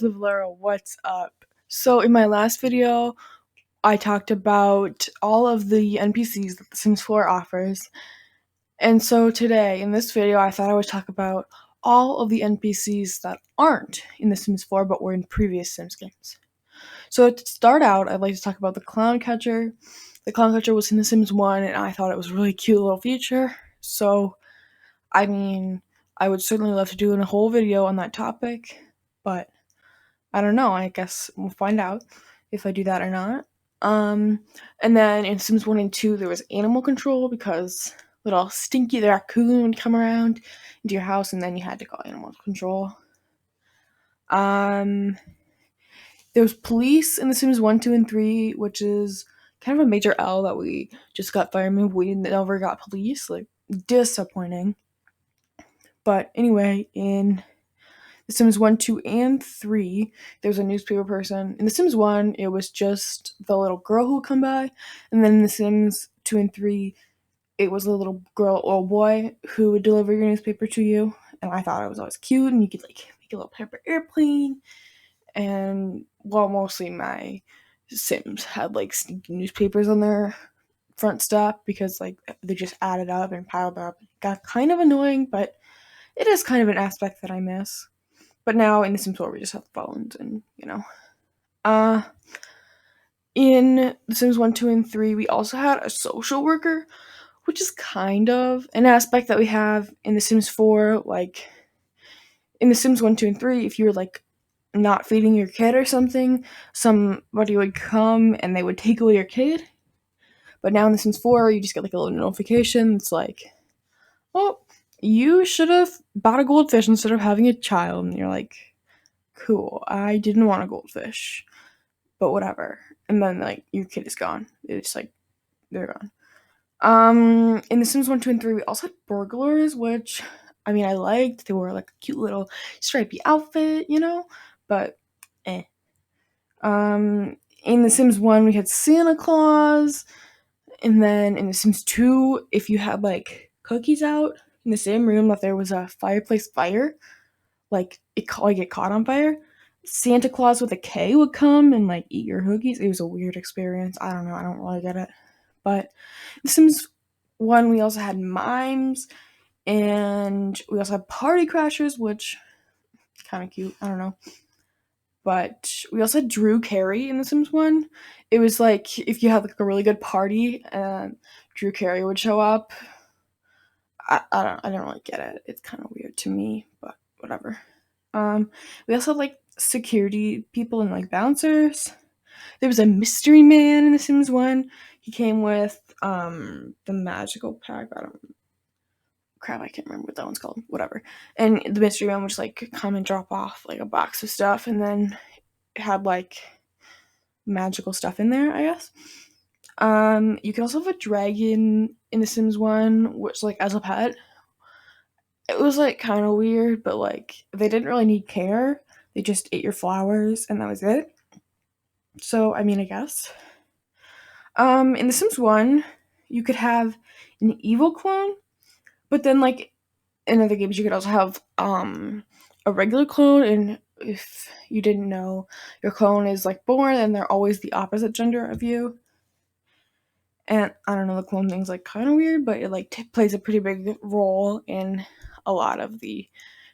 of Laura, what's up? So in my last video, I talked about all of the NPCs that The Sims 4 offers. And so today, in this video, I thought I would talk about all of the NPCs that aren't in The Sims 4 but were in previous Sims games. So to start out, I'd like to talk about the clown catcher. The clown catcher was in The Sims 1 and I thought it was a really cute little feature. So, I mean, I would certainly love to do a whole video on that topic, but I don't know. I guess we'll find out if I do that or not. And then in Sims 1 and 2, there was animal control because little Stinky the raccoon would come around into your house and then you had to call animal control. There was police in The Sims 1, 2, and 3, which is kind of a major L that we just got firemen. We never got police. Like, disappointing. But anyway, in The Sims 1, 2, and 3, there was a newspaper person. In The Sims 1, it was just the little girl who would come by. And then in The Sims 2 and 3, it was a little girl or boy who would deliver your newspaper to you. And I thought it was always cute. And you could, like, make a little paper airplane. And, well, mostly my Sims had, like, sneaky newspapers on their front step because, like, they just added up and piled up. It got kind of annoying, but it is kind of an aspect that I miss. But now in The Sims 4, we just have phones and, in The Sims 1, 2, and 3, we also had a social worker, which is kind of an aspect that we have in The Sims 4. Like, in The Sims 1, 2, and 3, if you were, like, not feeding your kid or something, somebody would come and they would take away your kid. But now in The Sims 4, you just get, like, a little notification. It's like, oh, you should have bought a goldfish instead of having a child. And you're like, cool, I didn't want a goldfish, but whatever. And then, like, your kid is gone. It's like, they're gone. In The Sims 1, 2, and 3, we also had burglars, which, I mean, I liked. They wore, like, a cute little stripy outfit, but, eh. In The Sims 1, we had Santa Claus, and then in The Sims 2, if you had, like, cookies out in the same room that there was a fireplace fire, like, it get caught on fire, Santa Claus with a K would come and, like, eat your cookies. It was a weird experience. I don't know. I don't really get it. But in The Sims 1, we also had mimes, and we also had party crashers, which kind of cute. I don't know. But we also had Drew Carey in The Sims 1. It was like if you had, like, a really good party and Drew Carey would show up. I don't really get it. It's kind of weird to me, but whatever. We also had, like, security people and, like, bouncers. There was a mystery man in The Sims 1. He came with the magical pack. I can't remember what that one's called. Whatever. And the mystery man would just, like, come and drop off, like, a box of stuff, and then it had, like, magical stuff in there, I guess. You could also have a dragon in The Sims 1, which, like, as a pet. It was, like, kind of weird, but, like, they didn't really need care. They just ate your flowers, and that was it. So, I mean, I guess. In The Sims 1, you could have an evil clone, but then, like, in other games, you could also have a regular clone, and if you didn't know, your clone is, like, born, and they're always the opposite gender of you. And I don't know, the clone thing's, like, kind of weird, but it, like, plays a pretty big role in a lot of the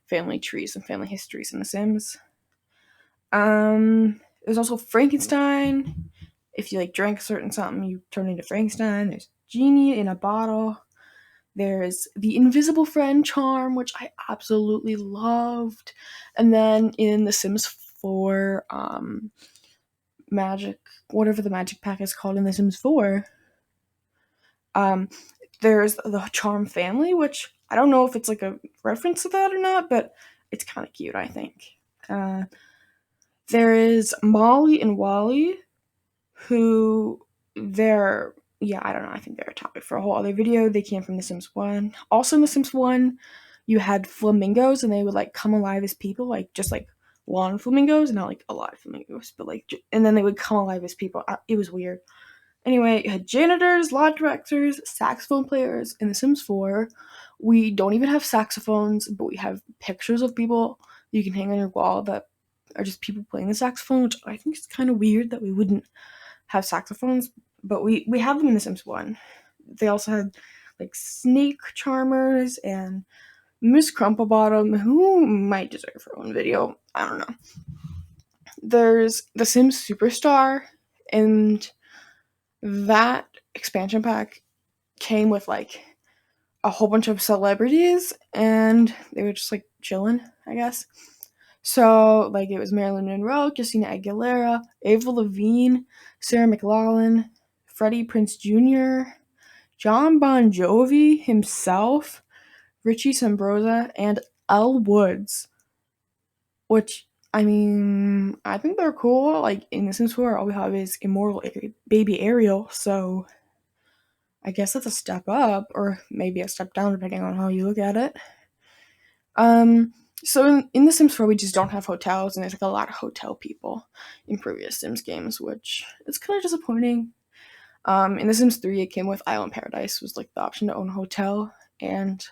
family trees and family histories in The Sims. There's also Frankenstein. If you, like, drank a certain something, you turn into Frankenstein. There's Genie in a bottle. There's the Invisible Friend charm, which I absolutely loved. And then in The Sims 4, magic, whatever the magic pack is called in The Sims 4, there's the charm family, which I don't know if it's, like, a reference to that or not, but it's kind of cute, I think. There is Molly and Wally, who I don't know, I think they're a topic for a whole other video. They came from The Sims 1. Also in The Sims 1, you had flamingos, and they would, like, come alive as people, like, just, like, lawn flamingos, not, like, alive flamingos, but, like, and then they would come alive as people. It was weird. Anyway, you had janitors, law directors, saxophone players. In The Sims 4, we don't even have saxophones, but we have pictures of people you can hang on your wall that are just people playing the saxophone, which I think is kind of weird that we wouldn't have saxophones, but we have them in The Sims 1. They also had like snake charmers and Miss Crumplebottom, who might deserve her own video. I don't know. There's The Sims Superstar, and that expansion pack came with like a whole bunch of celebrities, and they were just like chilling, I guess. So like it was Marilyn Monroe, Christina Aguilera, Avril Lavigne, Sarah McLachlan, Freddie Prinze Jr., John Bon Jovi himself, Richie Sambrosa, and Elle Woods. Which, I mean, I think they're cool. Like in The Sims 4, all we have is immortal baby Ariel, so I guess that's a step up, or maybe a step down, depending on how you look at it. Um, so in The Sims 4, we just don't have hotels, and there's like a lot of hotel people in previous Sims games, which is kind of disappointing. In The Sims 3, it came with Island Paradise, was like the option to own a hotel, and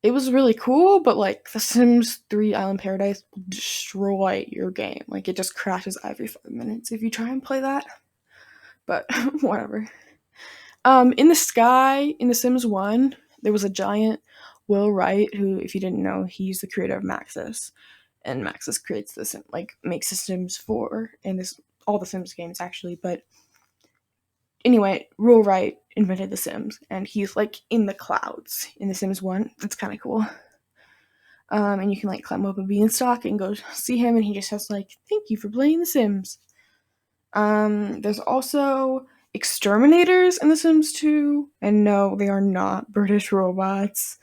it was really cool, but like The Sims 3 Island Paradise will destroy your game. Like it just crashes every 5 minutes if you try and play that. But whatever. In the sky, in The Sims 1, there was a giant Will Wright, who, if you didn't know, he's the creator of Maxis. And Maxis creates this, like, makes The Sims 4 and this all the Sims games actually. But anyway, Will Wright invented The Sims, and he's like in the clouds in The Sims 1. It's kind of cool. And you can like climb up a beanstalk and go see him, and he just has like, "Thank you for playing The Sims." There's also exterminators in The Sims 2, and no, they are not British robots.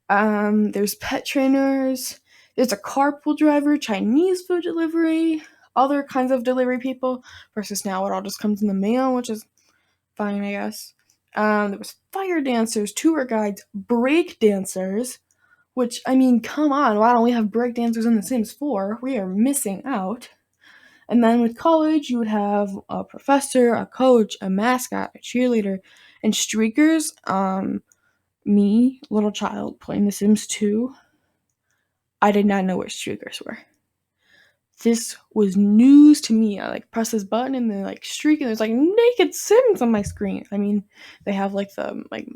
There's pet trainers. There's a carpool driver, Chinese food delivery, other kinds of delivery people. Versus now, it all just comes in the mail, which is fine, I guess. There was fire dancers, tour guides, break dancers. Which, I mean, come on, why don't we have break dancers in The Sims 4? We are missing out. And then with college, you would have a professor, a coach, a mascot, a cheerleader, and streakers. Me, little child, playing The Sims 2, I did not know what streakers were. This was news to me. I like press this button and then like streak, and there's like naked Sims on my screen. I mean, they have like the like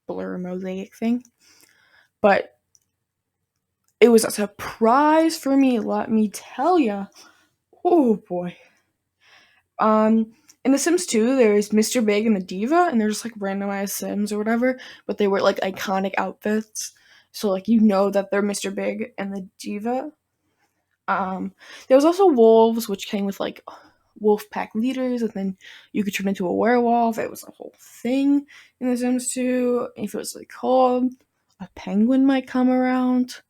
blur mosaic thing, but it was a surprise for me. Let me tell ya. Oh boy. In The Sims 2, there's Mr. Big and the Diva, and they're just like randomized Sims or whatever, but they wear like iconic outfits. So like you know that they're Mr. Big and the Diva. There was also wolves, which came with like wolf pack leaders, and then you could turn into a werewolf. It was a whole thing in The Sims 2. If it was like cold, a penguin might come around.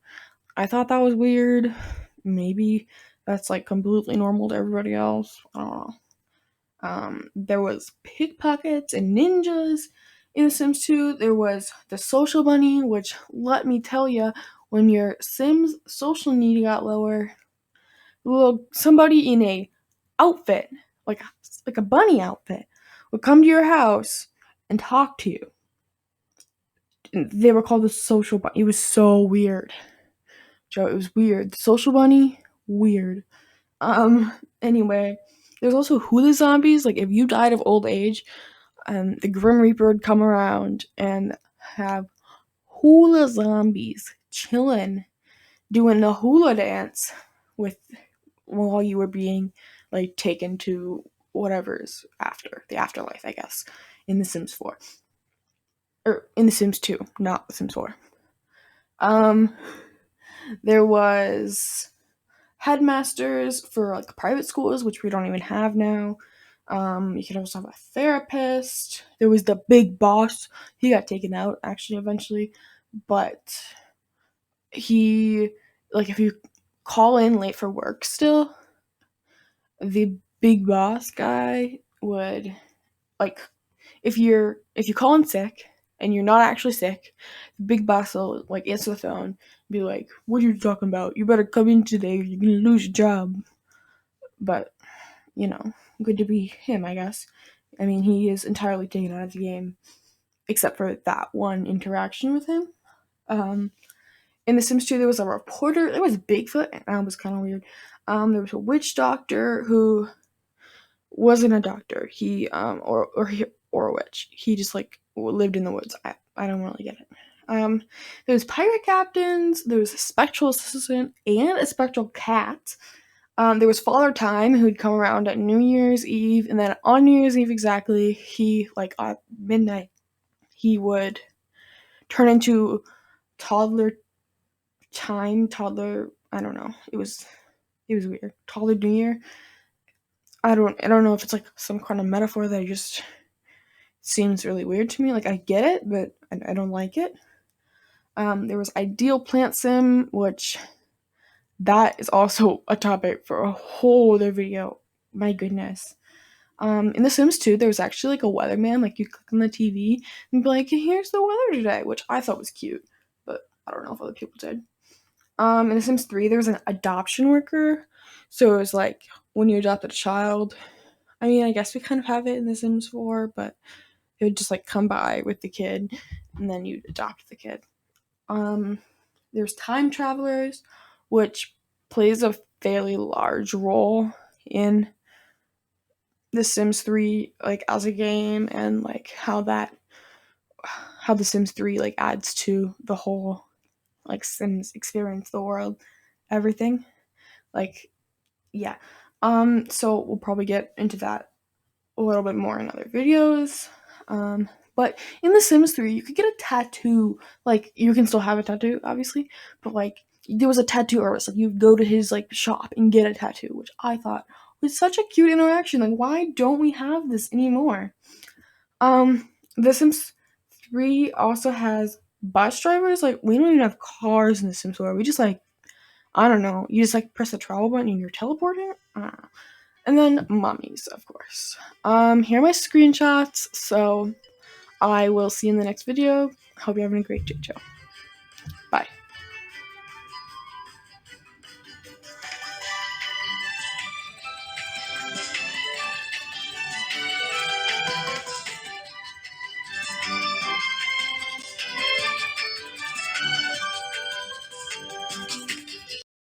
I thought that was weird. Maybe that's like completely normal to everybody else. I don't know. There was pickpockets and ninjas in The Sims 2. There was the social bunny, which let me tell you, when your Sims social need got lower, somebody in a outfit, like a bunny outfit, would come to your house and talk to you. And they were called the social bunny. It was so weird, Joe. It was weird. The social bunny, weird. Anyway, there's also hula zombies. Like if you died of old age, the Grim Reaper would come around and have hula zombies chilling, doing the hula dance with while you were being like taken to whatever's after the afterlife, I guess, in The Sims 4 or in The Sims 2, not The Sims 4. Um, there was headmasters for like private schools, which we don't even have now. You could also have a therapist. There was the big boss. He got taken out actually eventually, but he like if you call in late for work still, the big boss guy would like if you call in sick and you're not actually sick, the big boss will like answer the phone and be like, "What are you talking about? You better come in today or you're gonna lose your job." But you know, good to be him, I guess. I mean, he is entirely taken out of the game, except for that one interaction with him. Um, In The Sims 2, there was a reporter. There was Bigfoot, and that was kind of weird. There was a witch doctor who wasn't a doctor. He or a witch. He just like lived in the woods. I don't really get it. There was pirate captains. There was a spectral assistant and a spectral cat. There was Father Time who'd come around at New Year's Eve, and then on New Year's Eve exactly, he like at midnight, he would turn into toddler toddler. I don't know. It was weird. Toddler New Year. I don't know if it's like some kind of metaphor that just seems really weird to me. Like I get it, but I don't like it. There was Ideal Plant Sim, which that is also a topic for a whole other video. My goodness. In The Sims 2, there was actually like a weatherman. Like you click on the TV and be like, "Here's the weather today," which I thought was cute, but I don't know if other people did. In The Sims 3, there was an adoption worker. So it was like when you adopted a child. I mean, I guess we kind of have it in The Sims 4, but it would just like come by with the kid and then you'd adopt the kid. Um, there's time travelers, which plays a fairly large role in The Sims 3, like as a game, and like how The Sims 3 like adds to the whole like Sims experience, the world, everything. Like, yeah. So we'll probably get into that a little bit more in other videos. But in The Sims 3, you could get a tattoo. Like, you can still have a tattoo, obviously, but like, there was a tattoo artist. Like, you'd go to his like shop and get a tattoo, which I thought was such a cute interaction. Like, why don't we have this anymore? The Sims 3 also has bus drivers. Like, we don't even have cars in The Sims 4. We just like, I don't know. You just like press the travel button and you're teleporting. I don't know. And then mummies, of course. Here are my screenshots. So I will see you in the next video. Hope you're having a great day, Joe. Bye.